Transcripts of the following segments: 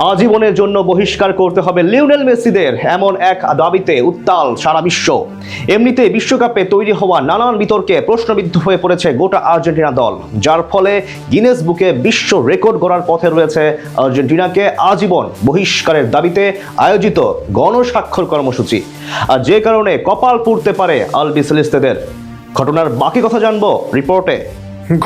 আজীবনের জন্য বহিষ্কার করতে হবে লিওনেল মেসিদের, এমন এক দাবিতে উত্তাল সারা বিশ্ব। এমনিতে বিশ্বকাপে তৈরি হওয়া নানান বিতর্কে প্রশ্নবিদ্ধ হয়ে পড়েছে গোটা আর্জেন্টিনা দল, যার ফলে গিনেস বুকে বিশ্ব রেকর্ড গড়ার পথে রয়েছে আর্জেন্টিনাকে আজীবন বহিষ্কারের দাবিতে আয়োজিত গণস্বাক্ষর কর্মসূচি। আর যে কারণে কপাল পুড়তে পারে আলবিসেলেস্তেদের। ঘটনার বাকি কথা জানবো রিপোর্টে।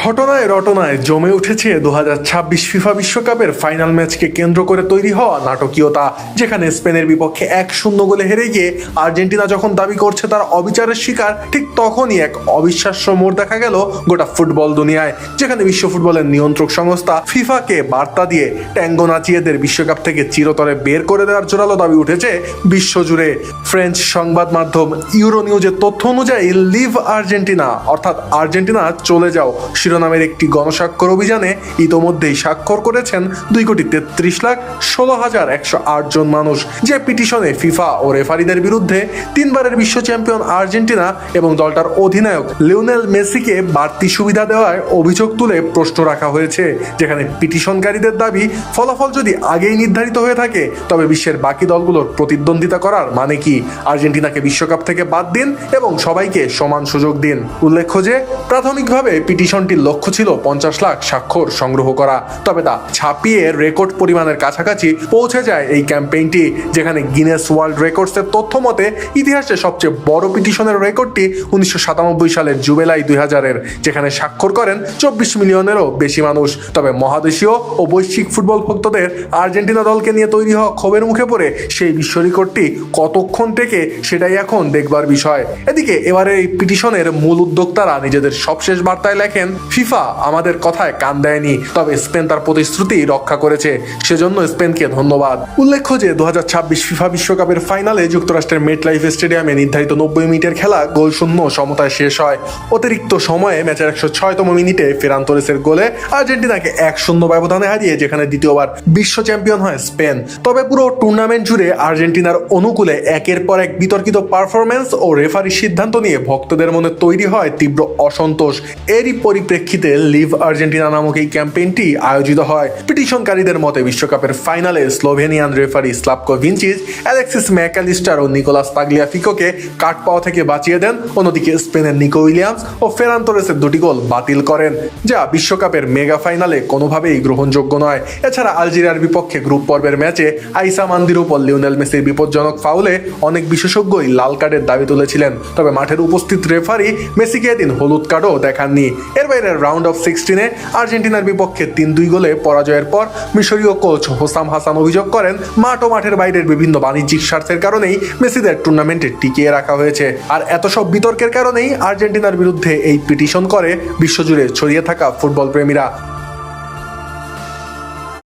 ঘটনায় রটনায় জমে উঠেছে 2026 ফিফা বিশ্বকাপের ফাইনাল ম্যাচকে কেন্দ্র করে তৈরি হওয়া নাটকীয়তা, যেখানে স্পেনের বিপক্ষে 1-0 গোলে হেরে গিয়ে আর্জেন্টিনা যখন দাবি করছে তার অবিচারের শিকার, ঠিক তখনই এক অবিশ্বাস্য মোড় দেখা গেল গোটা ফুটবল দুনিয়ায়, যেখানে বিশ্ব ফুটবলের নিয়ন্ত্রক সংস্থা ফিফাকে বার্তা দিয়ে ট্যাঙ্গো নাচিয়েদের বিশ্বকাপ থেকে চিরতরে বের করে দেওয়ার জোরালো দাবি উঠেছে বিশ্বজুড়ে। ফ্রেঞ্চ সংবাদ মাধ্যম ইউরো নিউজের তথ্য অনুযায়ী লিভ আর্জেন্টিনা অর্থাৎ আর্জেন্টিনা চলে যাও শিরোনামের একটি গণস্বাক্ষর অভিযানে ইতোমধ্যেই স্বাক্ষর করেছেন 2,33,16,108 জন মানুষ, যে পিটিশনে ফিফা ও রেফারিদের বিরুদ্ধে 3 বারের বিশ্ব চ্যাম্পিয়ন আর্জেন্টিনা এবং দলটার অধিনায়ক লিওনেল মেসিকে বাড়তি সুবিধা দেওয়ার অভিযোগ তুলে প্রশ্ন রাখা হয়েছে। যেখানে পিটিশনকারীদের দাবি, ফলাফল যদি আগেই নির্ধারিত হয়ে থাকে তবে বিশ্বের বাকি দলগুলোর প্রতিদ্বন্দ্বিতা করার মানে কি? আর্জেন্টিনাকে বিশ্বকাপ থেকে বাদ দিন এবং সবাইকে সমান সুযোগ দিন। উল্লেখ্য যে প্রাথমিকভাবে পিটিশনটির লক্ষ্য ছিল 50 লাখ স্বাক্ষর সংগ্রহ করা, তবে তা ছাপিয়ে রেকর্ড পরিমাণের কাছাকাছি পৌঁছে যায় এই ক্যাম্পেইনটি, যেখানে গিনেস ওয়ার্ল্ড রেকর্ডসের তথ্য মতে ইতিহাসে সবচেয়ে বড় পিটিশনের রেকর্ডটি 1997 সালের জুলাই 2000-এর, যেখানে স্বাক্ষর করেন 24 মিলিয়নেরও বেশি মানুষ। তবে মহাদেশীয় ও বৈশ্বিক ফুটবল ভক্তদের আর্জেন্টিনা দলকে নিয়ে তৈরি হওয়া ক্ষোভের মুখে পড়ে সেই বিশ্ব রেকর্ডটি কতক্ষণ থেকে সেটাই এখন দেখবার বিষয়। এদিকে এবারে এই পিটিশনের মূল উদ্যোক্তারা নিজেদের সবশেষ বার্তায় লেখেন, ফিফা আমাদের কথায় কান দেয়নি, তবে স্পেন তার প্রতিশ্রুতি রক্ষা করেছে, সেজন্য স্পেনকে ধন্যবাদ। উল্লেখ্য যে 2026 ফিফা বিশ্বকাপের ফাইনালে যুক্তরাষ্ট্রের মেটলাইফ স্টেডিয়ামে নির্ধারিত 90 মিনিটের খেলা গোলশূন্য সমতায় শেষ হয়। অতিরিক্ত সময়ে ম্যাচের 106তম মিনিটে ফেরান তোরেসের গোলে আর্জেন্টিনাকে 1-0 ব্যবধানে হারিয়ে যেখানে দ্বিতীয়বার বিশ্ব চ্যাম্পিয়ন হয় স্পেন। তবে পুরো টুর্নামেন্ট জুড়ে আর্জেন্টিনার অনুকূলে একের পর এক বিতর্কিত পারফরমেন্স ও রেফারির সিদ্ধান্ত নিয়ে ভক্তদের মনে তৈরি হয় তীব্র অসন্তোষ। এরই পরিপ্রেক্ষিতে লিভ আর্জেন্টিনা নামক এই ক্যাম্পেইনটি আয়োজিত হয়। পিটিশনকারীদের মতে বিশ্বকাপের ফাইনালে Slovenian referee Slavko Vincic, Alexis Mac Allister ও নিকোলাস তাগলিয়াফিকোকে কাট পাওয়া থেকে বাঁচিয়ে দেন। অন্যদিকে স্পেনের নিকো উইলিয়ামস ও ফেরান তোরেসের 2টি গোল বাতিল করেন, যা বিশ্বকাপের মেগা ফাইনালে কোনোভাবেই গ্রহণযোগ্য নয়। এছাড়া আলজেরিয়ার বিপক্ষে গ্রুপ পর্বের ম্যাচে আইসা মান্দির উপর লিওনেল মেসির বিপজ্জনক ফাউলে অনেক বিশেষজ্ঞই লাল কার্ডের দাবি তুলেছিলেন, তবে মাঠের উপস্থিত রেফারি মেসিকে এদিন হলুদ কার্ডও দেখাননি। এর বাইরে রাউন্ড অফ 16-এ আর্জেন্টিনার বিপক্ষে 3-2 গোলে পরাজয়ের পর মিশরীয় কোচ হোসাম হাসান অভিযোগ করেন, মাঠ ও মাঠের বাইরের বিভিন্ন বাণিজ্যিক স্বার্থের কারণেই মেসিদের টুর্নামেন্টে টিকিয়ে রাখা হয়েছে। আর এত সব বিতর্কের কারণেই আর্জেন্টিনার বিরুদ্ধে এই পিটিশন করে বিশ্বজুড়ে ছড়িয়ে থাকা ফুটবল প্রেমীরা।